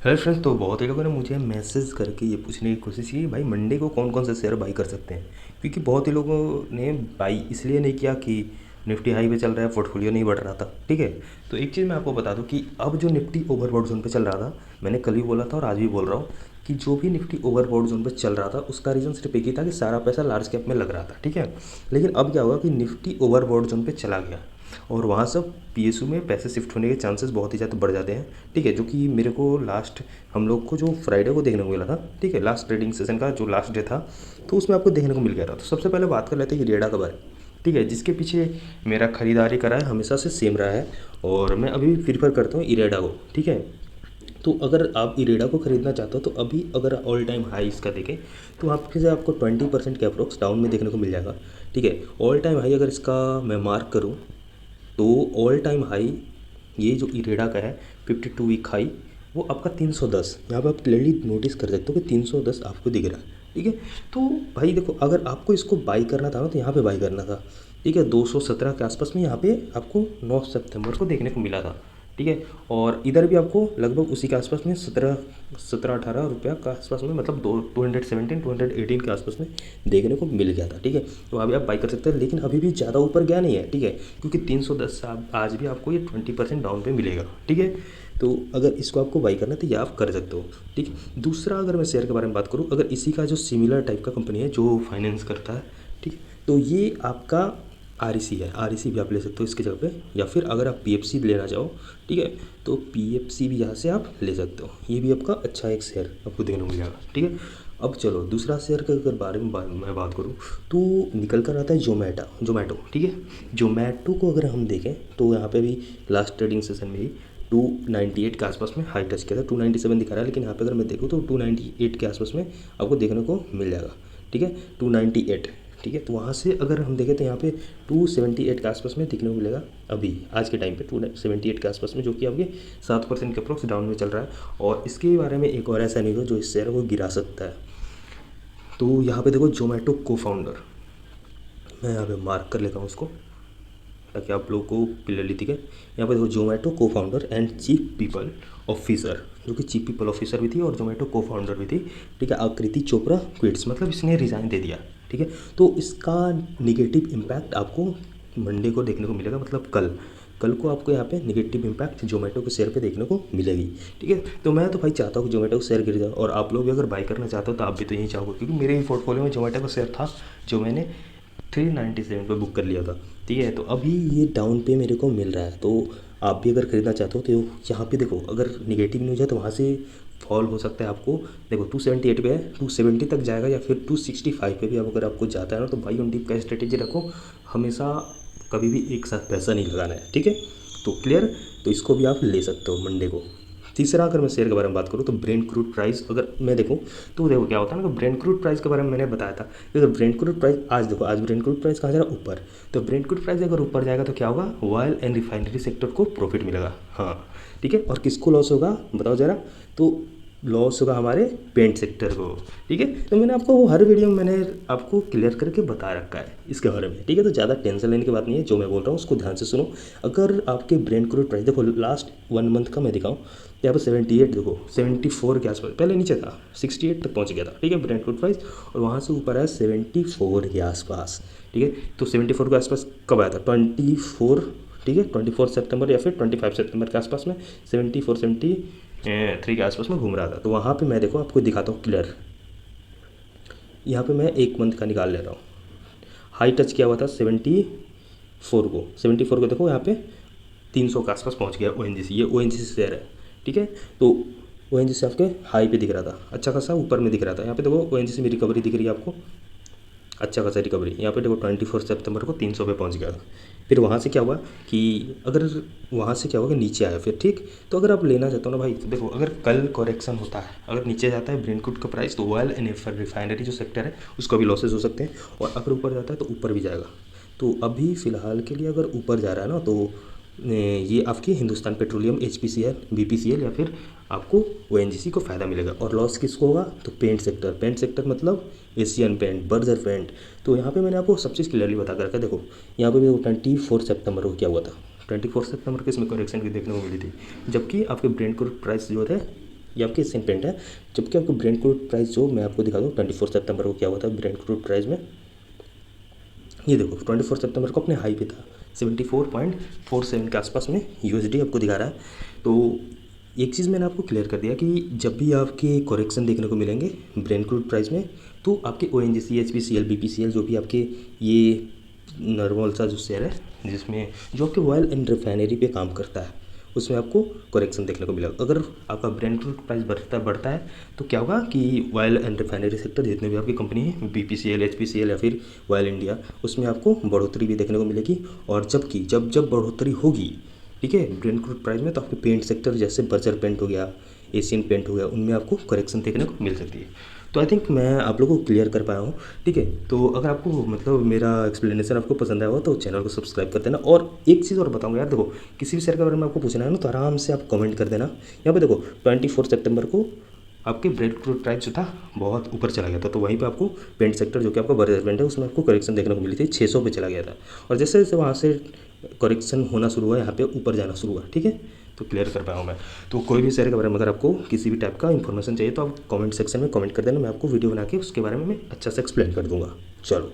Hello friends, तो बहुत ही लोगों ने मुझे मैसेज करके ये पूछने की कोशिश की भाई मंडे को कौन कौन से शेयर बाई कर सकते हैं। क्योंकि बहुत ही लोगों ने बाई इसलिए नहीं किया कि निफ्टी हाई पे चल रहा है, पोर्टफोलियो नहीं बढ़ रहा था। ठीक है, तो एक चीज़ मैं आपको बता दूं कि अब जो निफ्टी ओवरबॉट जोन पे चल रहा था, मैंने कल भी बोला था और आज भी बोल रहा हूँ कि जो भी निफ्टी ओवरबॉट जोन पे चल रहा था उसका रीज़न सिर्फ एक ही था कि सारा पैसा लार्ज कैप में लग रहा था। ठीक है, लेकिन अब क्या हुआ कि निफ्टी ओवरबॉट जोन पे चला गया और वहाँ से पीएसयू में पैसे शिफ्ट होने के चांसेस बहुत ही ज़्यादा बढ़ जाते हैं। ठीक है, जो कि मेरे को लास्ट हम लोग को जो फ्राइडे को देखने को मिला था, ठीक है, लास्ट ट्रेडिंग सेशन का जो लास्ट डे था, तो उसमें आपको देखने को मिल गया था। तो सबसे पहले बात कर लेते हैं इरेडा के बारे में। ठीक है, जिसके पीछे मेरा ख़रीदारी करा है हमेशा से सेम रहा है और मैं अभी भी प्रीफर करता हूँ इरेडा को। ठीक है, तो अगर आप इरेडा को ख़रीदना चाहते हो तो अभी अगर ऑल टाइम हाई इसका देखें तो आपके से आपको 20% के अप्रोक्स डाउन में देखने को मिल जाएगा। ठीक है, ऑल टाइम हाई अगर इसका मैं मार्क करूँ तो ऑल टाइम हाई ये जो इरेडा का है 52 वीक हाई वो आपका 310, यहाँ पे आप क्लियरली नोटिस कर सकते हो कि 310 आपको दिख रहा है। ठीक है, तो भाई देखो अगर आपको इसको बाई करना था ना तो यहाँ पे बाई करना था। ठीक है, 217 के आसपास में यहाँ पे आपको 9 सितंबर को देखने को मिला था। ठीक है, और इधर भी आपको लगभग उसी के आसपास में 17-18 रुपया के आसपास में, मतलब 217-218 के आसपास में देखने को मिल गया था। ठीक है, तो अभी आप बाई कर सकते हैं, लेकिन अभी भी ज़्यादा ऊपर गया नहीं है। ठीक है, क्योंकि 310 से आज भी आपको ये 20% डाउन पे मिलेगा। ठीक है, तो अगर इसको आपको बाई करना है तो ये आप कर सकते हो। ठीक है, दूसरा अगर मैं शेयर के बारे में बात करूँ, अगर इसी का जो सिमिलर टाइप का कंपनी है जो फाइनेंस करता है, ठीक है, तो ये आपका आरईसी है। आरईसी भी आप ले सकते हो इसकी जगह पे, या फिर अगर आप पीएफसी लेना चाहो, ठीक है, तो पीएफसी भी यहाँ से आप ले सकते हो। ये भी आपका अच्छा एक शेयर आपको देखने को मिल जाएगा। ठीक है, अब चलो दूसरा शेयर के अगर बारे में मैं बात करूँ तो निकल कर आता है जोमेटो। ठीक है, जोमेटो को अगर हम देखें तो यहाँ पे भी लास्ट ट्रेडिंग सेशन में ही 298 के आसपास में हाई टच किया था। 297 दिखा रहा है, लेकिन यहाँ पे अगर मैं देखूँ तो 298 के आसपास में आपको देखने को मिल जाएगा। ठीक है, 298। ठीक है, तो वहाँ से अगर हम देखें तो यहाँ पे 278 के आसपास में दिखने को मिलेगा अभी आज के टाइम पे, 278 के आसपास में, जो कि आपके 7% के अप्रोक्स डाउन में चल रहा है। और इसके बारे में एक और ऐसा नहीं हो जो इस शेयर को गिरा सकता है। तो यहाँ पे देखो जोमेटो को फाउंडर, मैं यहाँ पे मार्क कर लेता हूँ उसको ताकि आप लोगों को क्लियरली दिखे। यहाँ पे देखो जोमेटो को founder and chief people officer, जो कि चीफ पीपल ऑफिसर भी थी और जोमेटो को फाउंडर भी थी। ठीक है, आकृति चोपड़ा क्विट्स, मतलब इसने रिज़ाइन दे दिया। ठीक है, तो इसका निगेटिव इम्पैक्ट आपको मंडे को देखने को मिलेगा, मतलब कल कल को आपको यहाँ पे निगेटिव इम्पैक्ट जोमेटो के शेयर पे देखने को मिलेगी। ठीक है, तो मैं तो भाई चाहता हूँ कि जोमेटो का शेयर गिर जाए, और आप लोग भी अगर बाई करना चाहते हो तो आप भी तो यही चाहोगे, क्योंकि मेरे ही पोर्टफोलियो में जोमेटो का शेयर था जो मैंने 397 पे बुक कर लिया था। ठीक है, तो अभी ये डाउन पे मेरे को मिल रहा है, तो आप भी अगर ख़रीदना चाहते हो तो यहाँ पे देखो अगर निगेटिव न्यूज़ है तो वहाँ से फॉल हो सकता है आपको। देखो 278 पे है, 270 तक जाएगा या फिर 265 पे भी अब अगर आपको जाता है ना, तो भाई ऑन डीप का स्ट्रेटेजी रखो, हमेशा कभी भी एक साथ पैसा नहीं लगाना है। ठीक है, तो क्लियर, तो इसको भी आप ले सकते हो मंडे को। तीसरा अगर मैं शेयर के बारे में बात करूँ तो ब्रेंट क्रूड प्राइस अगर मैं देखूँ तो देखो क्या होता है ना कि ब्रेंट क्रूड प्राइस के बारे में मैंने बताया था कि अगर ब्रेंट क्रूड प्राइस आज देखो, आज ब्रेंट क्रूड प्राइस कहाँ जा रहा है, ऊपर। तो ब्रेंट क्रूड प्राइस अगर ऊपर जाएगा तो क्या होगा, ऑयल एंड रिफाइनरी सेक्टर को प्रॉफिट मिलेगा। हाँ, ठीक है, और किसको लॉस होगा बताओ ज़रा, तो लॉस होगा हमारे पेंट सेक्टर को। ठीक है, तो मैंने आपको वो हर वीडियो में मैंने आपको क्लियर करके बता रखा है इसके बारे में। ठीक है, तो ज़्यादा टेंशन लेने की बात नहीं है, जो मैं बोल रहा हूँ उसको ध्यान से सुनो। अगर आपके ब्रेंट क्रूड प्राइस देखो लास्ट 1 मंथ का मैं दिखाऊँ, यहाँ पर 78 देखो 74 के आसपास, पहले नीचे था 68 तक पहुँच गया था। ठीक है, ब्रेंट क्रूड प्राइस, और वहाँ से ऊपर आया 74 के आसपास। ठीक है, तो 74 के आसपास कब आया था, 24। ठीक है, 24 सितंबर या फिर 25 सितंबर के आसपास में 73 के आसपास में घूम रहा था। तो वहाँ पे मैं देखो आपको दिखाता हूँ क्लियर, यहाँ पे मैं 1 मंथ का निकाल ले रहा हूँ। हाई टच किया हुआ था 74 को देखो यहाँ पे 300 के आसपास पहुँच गया ओ एन जी सी, ये O N G C share है। ठीक है, तो ओ एन जी सी आपके हाई पे दिख रहा था, अच्छा खासा ऊपर में दिख रहा था। यहाँ पे देखो ओ एन जी सी में रिकवरी दिख रही है आपको, अच्छा खासा रिकवरी। यहाँ पे देखो 24 सितंबर को 300 पे पहुँच गया था। फिर वहाँ से क्या हुआ कि अगर वहाँ से क्या हुआ कि नीचे आया फिर। ठीक, तो अगर आप लेना चाहते हो ना भाई, तो देखो अगर कल करेक्शन होता है, अगर नीचे जाता है ब्रेंट क्रूड का प्राइस, तो ऑयल एंड रिफाइनरी जो सेक्टर है उसको भी लॉसेज हो सकते हैं, और अगर ऊपर जाता है तो ऊपर भी जाएगा। तो अभी फ़िलहाल के लिए अगर ऊपर जा रहा है ना, तो ये आपकी हिंदुस्तान पेट्रोलियम HPCL BPCL या फिर आपको ONGC को फ़ायदा मिलेगा। और लॉस किसको होगा, तो पेंट सेक्टर मतलब एशियन पेंट, बर्जर पेंट। तो यहाँ पे मैंने आपको सब चीज़ क्लियरली बता कर रखा है। देखो यहाँ पे भी 24 सितंबर को क्या हुआ था, 24 सितंबर को इसमें करेक्शन भी देखने को मिली थी, जबकि आपके ब्रेंट क्रूड प्राइस जो थे ये आपके एशियन पेंट है। जबकि आपको ब्रेंट क्रूड प्राइस जो मैं आपको दिखा दूँ 24 सितंबर को क्या हुआ था ब्रेंट क्रूड प्राइस में। ये देखो 24 सितंबर को अपने हाई पे था 74.47 के आसपास में यूएसडी आपको दिखा रहा है। तो एक चीज़ मैंने आपको क्लियर कर दिया कि जब भी आपके करेक्शन देखने को मिलेंगे ब्रेंट क्रूड प्राइस में, तो आपके ओएनजीसी, एचपीसीएल, बीपीसीएल जो भी आपके ये नॉर्मल सा जो शेयर है जिसमें जो आपके ऑयल एंड रिफाइनरी पे काम करता है, उसमें आपको करेक्शन देखने को मिलेगा। अगर आपका ब्रेंट क्रूड प्राइस बढ़ता है तो क्या होगा कि ऑयल एंड रिफाइनरी सेक्टर जितने भी आपकी कंपनी है बीपीसीएल, एचपीसीएल या फिर ऑयल इंडिया, उसमें आपको बढ़ोतरी भी देखने को मिलेगी। और जब बढ़ोतरी होगी, ठीक है, ब्रेंट क्रूड प्राइस में, तो आपके पेंट सेक्टर जैसे बर्जर पेंट हो गया, एशियन पेंट हो गया, उनमें आपको करेक्शन देखने को मिल सकती है। तो आई थिंक मैं आप लोगों को क्लियर कर पाया हूँ, ठीक है। तो अगर आपको मतलब मेरा एक्सप्लेनेशन आपको पसंद आया हो तो चैनल को सब्सक्राइब कर देना। और एक चीज़ और बताऊँगा यार, देखो किसी भी शेयर के बारे में आपको पूछना है ना तो आराम से आप कमेंट कर देना। यहाँ पे देखो 24 सितंबर को आपके ब्रेंट क्रूड प्राइस जो था बहुत ऊपर चला गया था, तो वहीं पे आपको पेंट सेक्टर जो कि आपका बर्जर पेंट है उसमें आपको करेक्शन देखने को मिली थी, 600 पे चला गया था। और जैसे जैसे वहाँ से करेक्शन होना शुरू हुआ, यहाँ पे ऊपर जाना शुरू हुआ, ठीक है। तो क्लियर कर पाया हूँ मैं। तो कोई भी शेयर के बारे में अगर आपको किसी भी टाइप का इन्फॉर्मेशन चाहिए तो आप कमेंट सेक्शन में कमेंट कर देना, मैं आपको वीडियो बना के उसके बारे में मैं अच्छा से एक्सप्लेन कर दूँगा। चलो।